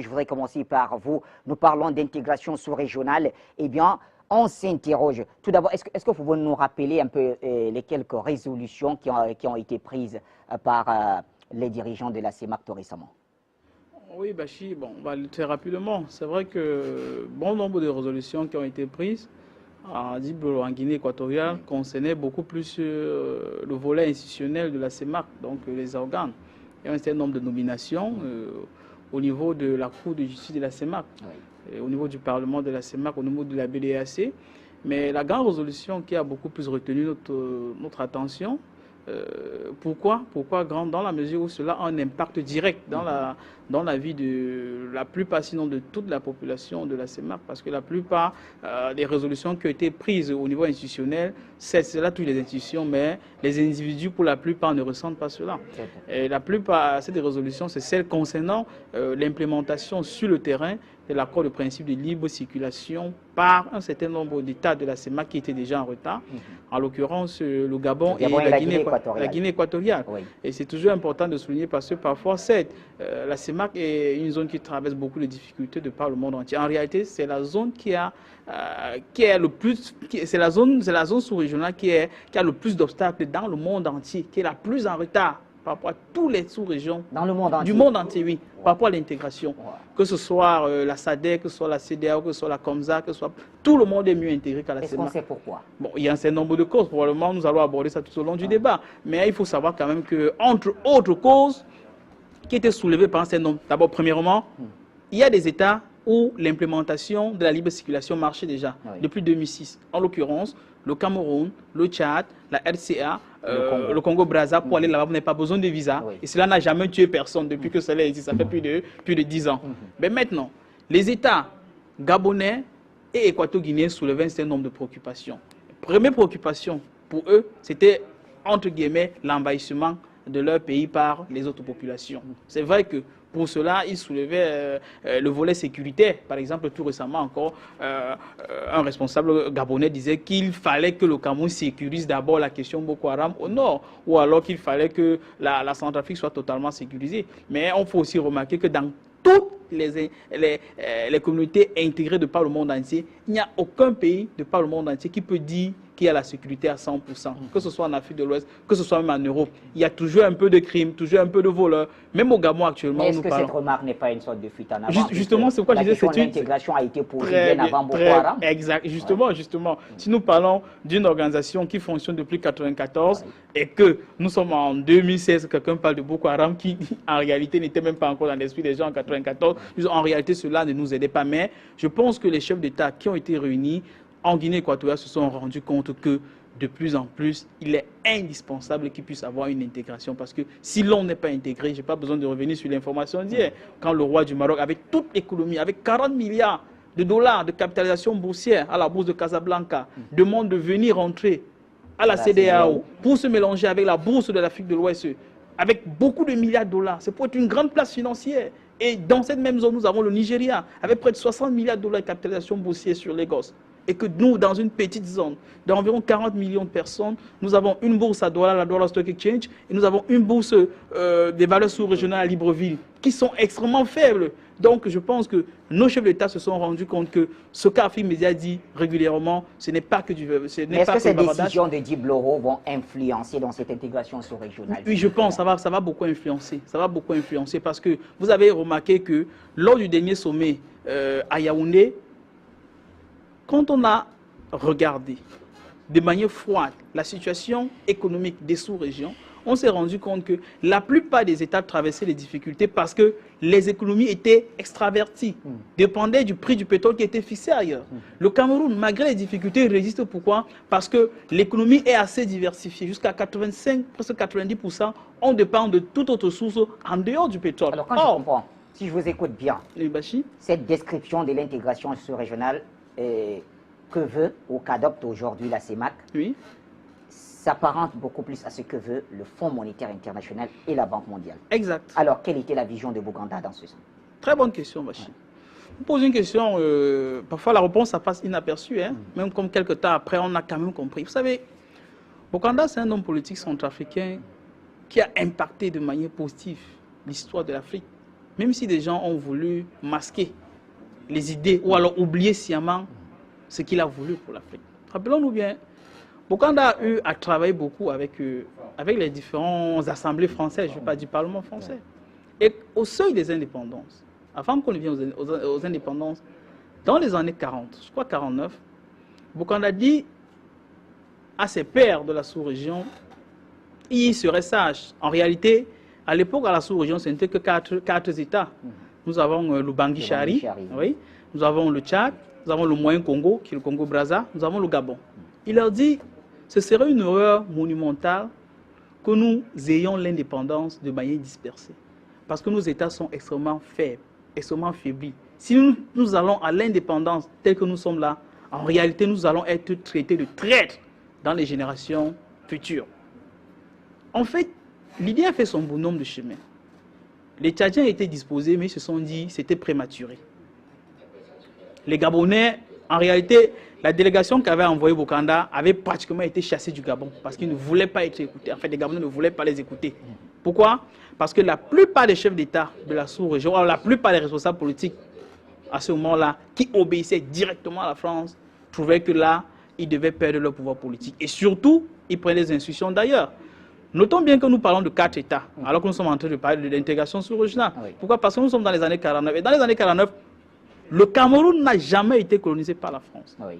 Je voudrais commencer par vous. Nous parlons d'intégration sous-régionale. Eh bien, on s'interroge. Tout d'abord, est-ce que vous pouvez nous rappeler un peu les quelques résolutions qui ont été prises par les dirigeants de la CEMAC tout récemment? Oui, Bachi, bon, on va le faire rapidement. C'est vrai que bon nombre de résolutions qui ont été prises en Guinée équatoriale concernaient beaucoup plus le volet institutionnel de la CEMAC, donc les organes. Il y a un certain nombre de nominations au niveau de la Cour de justice de la CEMAC, au niveau du Parlement de la CEMAC, au niveau de la BDAC. Mais la grande résolution qui a beaucoup plus retenu notre attention, pourquoi grande? Dans la mesure où cela a un impact direct dans la vie de la plupart, sinon de toute la population de la CEMAC, parce que la plupart des résolutions qui ont été prises au niveau institutionnel, c'est là toutes les institutions, mais les individus pour la plupart ne ressentent pas cela. Et la plupart, ces résolutions, c'est celles concernant l'implémentation sur le terrain de l'accord de principe de libre circulation par un certain nombre d'États de la CEMAC qui étaient déjà en retard, en l'occurrence le Gabon et la Guinée équatoriale. Oui. Et c'est toujours important de souligner parce que parfois, la CEMAC est une zone qui traverse beaucoup de difficultés de par le monde entier. En réalité, c'est la zone c'est la zone sous-régionale qui a le plus d'obstacles dans le monde entier, qui est la plus en retard par rapport à toutes les sous-régions du monde entier, oui, par rapport à l'intégration. Que ce soit la SADC, que ce soit la CEDEAO, que ce soit la COMSA, que ce soit... Tout le monde est mieux intégré qu'à la CEMAC. Est-ce qu'on sait pourquoi? Bon, il y a un certain nombre de causes. Probablement, nous allons aborder ça tout au long du débat. Mais il faut savoir quand même que, entre autres causes qui étaient soulevées par un certain nombre... D'abord, premièrement, il y a des États où l'implémentation de la libre circulation marchait déjà depuis 2006. En l'occurrence, le Cameroun, le Tchad, la RCA, le Congo-Brazza, pour aller là-bas, vous n'avez pas besoin de visa. Et cela n'a jamais tué personne depuis que cela existe. Ça fait plus de 10 ans. Mais maintenant, les États gabonais et équato-guinéens soulevaient un certain nombre de préoccupations. Première préoccupation pour eux, c'était, entre guillemets, l'envahissement de leur pays par les autres populations. C'est vrai que pour cela, ils soulevaient le volet sécuritaire. Par exemple, tout récemment encore, un responsable gabonais disait qu'il fallait que le Cameroun sécurise d'abord la question Boko Haram au nord, ou alors qu'il fallait que la Centrafrique soit totalement sécurisée. Mais on faut aussi remarquer que dans toutes les communautés intégrées de par le monde entier, il n'y a aucun pays de par le monde entier qui peut dire qu'il y a la sécurité à 100%, que ce soit en Afrique de l'Ouest, que ce soit même en Europe. Il y a toujours un peu de crimes, toujours un peu de voleurs. Même au Gabon actuellement, est-ce que cette remarque n'est pas une sorte de fuite en avant? Justement, c'est pourquoi je disais que l'intégration a été posée bien avant Boko Haram. Exact, justement. Si nous parlons d'une organisation qui fonctionne depuis 1994 et que nous sommes en 2016, quelqu'un parle de Boko Haram qui, en réalité, n'était même pas encore dans l'esprit des gens en 1994. En réalité, cela ne nous aidait pas. Mais je pense que les chefs d'État qui ont été réunis en Guinée équatoriale se sont rendus compte que de plus en plus, il est indispensable qu'il puisse avoir une intégration. Parce que si l'on n'est pas intégré, je n'ai pas besoin de revenir sur l'information d'hier, quand le roi du Maroc, avec toute l'économie, avec 40 milliards de dollars de capitalisation boursière à la bourse de Casablanca, demande de venir entrer à la CEDEAO pour se mélanger avec la bourse de l'Afrique de l'Ouest, avec beaucoup de milliards de dollars. C'est pour être une grande place financière. Et dans cette même zone, nous avons le Nigeria, avec près de 60 milliards de dollars de capitalisation boursière sur Lagos. Et que nous, dans une petite zone d'environ 40 millions de personnes, nous avons une bourse à Douala, la Douala Stock Exchange, et nous avons une bourse des valeurs sous-régionales à Libreville, qui sont extrêmement faibles. Donc, je pense que nos chefs d'État se sont rendus compte que ce qu'Afrique Média dit régulièrement, ce n'est pas que du... Mais est-ce que ces décisions de Djibloro vont influencer dans cette intégration sous-régionale? Oui, je pense, ça va beaucoup influencer. Ça va beaucoup influencer parce que vous avez remarqué que lors du dernier sommet à Yaoundé, quand on a regardé de manière froide la situation économique des sous-régions, on s'est rendu compte que la plupart des États traversaient les difficultés parce que les économies étaient extraverties, dépendaient du prix du pétrole qui était fixé ailleurs. Le Cameroun, malgré les difficultés, résiste. Pourquoi? Parce que l'économie est assez diversifiée. Jusqu'à 85, presque 90%, on dépend de toute autre source en dehors du pétrole. Alors quand je comprends, si je vous écoute bien, cette description de l'intégration sous-régionale que veut ou qu'adopte aujourd'hui la CEMAC, s'apparente beaucoup plus à ce que veut le Fonds monétaire international et la Banque mondiale. Exact. Alors, quelle était la vision de Bouganda dans ce sens? Très bonne question, Bachi. Vous posez une question, parfois la réponse ça passe inaperçue, même comme quelques temps après, on a quand même compris. Vous savez, Bouganda, c'est un homme politique centrafricain qui a impacté de manière positive l'histoire de l'Afrique. même si des gens ont voulu masquer les idées ou alors oublier sciemment ce qu'il a voulu pour l'Afrique. Rappelons-nous bien, Bokanda a eu à travailler beaucoup avec les différentes assemblées françaises, je ne veux pas dire Parlement français. Et au seuil des indépendances, avant qu'on ne vienne aux indépendances, dans les années 40, je crois 49, Bokanda dit à ses pairs de la sous-région, il serait sage. En réalité, à l'époque, à la sous-région, ce n'était que quatre États. Nous avons le Bangui-Chari, oui. Nous avons le Tchad, nous avons le Moyen-Congo, qui est le Congo-Brazza, nous avons le Gabon. Il leur dit, ce serait une erreur monumentale que nous ayons l'indépendance de manière dispersée. Parce que nos États sont extrêmement faibles, extrêmement faiblis. Si nous allons à l'indépendance telle que nous sommes là, en réalité, nous allons être traités de traîtres dans les générations futures. En fait, l'idée a fait son bonhomme de chemin. Les Tchadiens étaient disposés, mais ils se sont dit que c'était prématuré. Les Gabonais, en réalité, la délégation qu'avait envoyée Bokanda avait pratiquement été chassée du Gabon parce qu'ils ne voulaient pas être écoutés. En fait, les Gabonais ne voulaient pas les écouter. Pourquoi? Parce que la plupart des chefs d'État de la sous-région, la plupart des responsables politiques à ce moment-là, qui obéissaient directement à la France, trouvaient que là, ils devaient perdre leur pouvoir politique. Et surtout, ils prenaient des instructions d'ailleurs. Notons bien que nous parlons de 4 États, alors que nous sommes en train de parler de l'intégration sous-régionale. Oui. Pourquoi? Parce que nous sommes dans les années 49. Et dans les années 49, le Cameroun n'a jamais été colonisé par la France. Oui.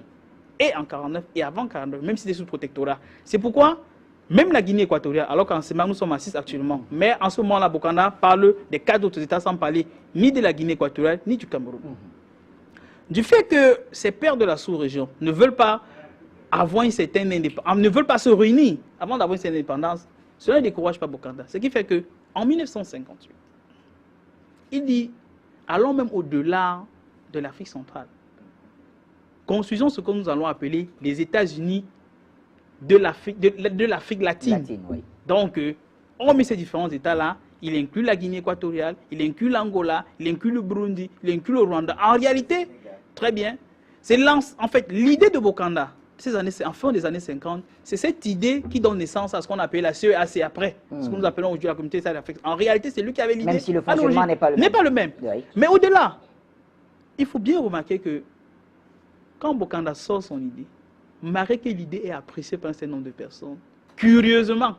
Et en 49 et avant 49, même si c'était sous protectorat. C'est pourquoi, même la Guinée équatoriale, alors qu'en ce moment nous sommes à 6 actuellement, mais en ce moment-là, Bokanda parle des 4 autres États sans parler ni de la Guinée équatoriale, ni du Cameroun. Du fait que ces pairs de la sous-région ne veulent pas avoir une certaine indépendance, ne veulent pas se réunir avant d'avoir une certaine indépendance, cela ne décourage pas Bokanda. Ce qui fait qu'en 1958, il dit, allons même au-delà de l'Afrique centrale. Construisons ce que nous allons appeler les États-Unis de l'Afrique latine. Oui. Donc, on met ces différents États-là, il inclut la Guinée équatoriale, il inclut l'Angola, il inclut le Burundi, il inclut le Rwanda. En réalité, très bien, c'est en fait l'idée de Bokanda, en fin des années 50, c'est cette idée qui donne naissance à ce qu'on appelle la CEAC après, ce que nous appelons aujourd'hui la communauté d'Afrique. En réalité, c'est lui qui avait l'idée. Même si le fonctionnement n'est pas le même. Oui. Mais au-delà, il faut bien remarquer que quand Bokanda sort son idée, malgré que l'idée est appréciée par un certain nombre de personnes, curieusement,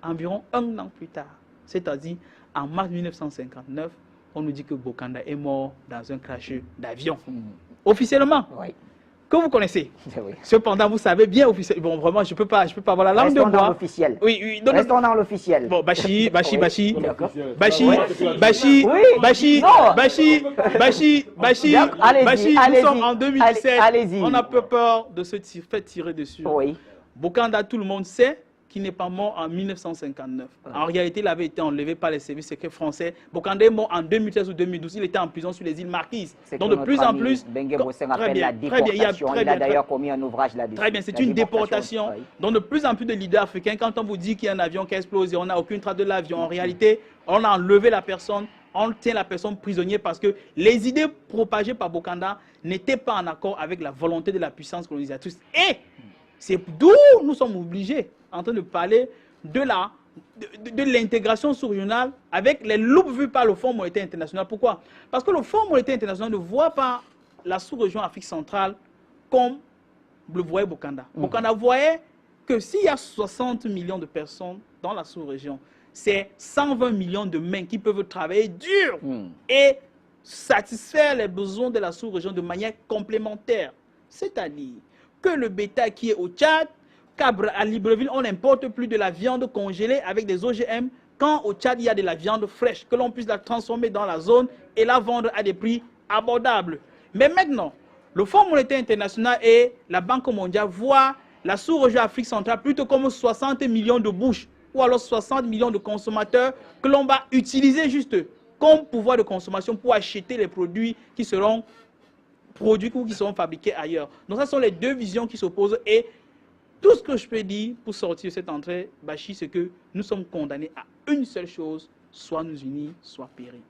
environ 1 an plus tard, c'est-à-dire en mars 1959, on nous dit que Bokanda est mort dans un crash d'avion. Officiellement. Oui. Que vous connaissez. Oui. Cependant, vous savez bien officiellement. Bon, vraiment, je peux pas avoir la langue de bois. Restons dans l'officiel. Oui. Restons dans l'officiel. Bon, Bachi, nous sommes en 2017. On a peu peur de se faire tirer dessus. Oui. Bokanda, tout le monde sait qu'il n'est pas mort en 1959. En réalité, il avait été enlevé par les services secrets français. Bokanda est mort en 2013 ou 2012. Il était en prison sur les îles Marquises. Donc de plus en plus... Bengue Bosseng appelle la déportation. Il a d'ailleurs commis un ouvrage là-dessus. Très bien, c'est une déportation. Oui. Donc de plus en plus de leaders africains, quand on vous dit qu'il y a un avion qui a explosé, on n'a aucune trace de l'avion. En réalité, on a enlevé la personne, on tient la personne prisonnière parce que les idées propagées par Bokanda n'étaient pas en accord avec la volonté de la puissance colonisatrice. Et c'est d'où nous sommes obligés en train de parler de l'intégration sous-régionale avec les loupes vues par le Fonds monétaire international. Pourquoi? Parce que le Fonds monétaire international ne voit pas la sous-région Afrique centrale comme le voyait Bokanda. Bokanda voyait que s'il y a 60 millions de personnes dans la sous-région, c'est 120 millions de mains qui peuvent travailler dur et satisfaire les besoins de la sous-région de manière complémentaire. C'est-à-dire que le bétail qui est au Tchad, à Libreville, on n'importe plus de la viande congelée avec des OGM, quand au Tchad, il y a de la viande fraîche, que l'on puisse la transformer dans la zone et la vendre à des prix abordables. Mais maintenant, le Fonds monétaire international et la Banque mondiale voient la sous-région Afrique centrale plutôt comme 60 millions de bouches ou alors 60 millions de consommateurs que l'on va utiliser juste comme pouvoir de consommation pour acheter les produits qui seront produits ou qui seront fabriqués ailleurs. Donc, ce sont les deux visions qui s'opposent et tout ce que je peux dire pour sortir de cette entrée, Bachi, c'est que nous sommes condamnés à une seule chose, soit nous unir, soit périr.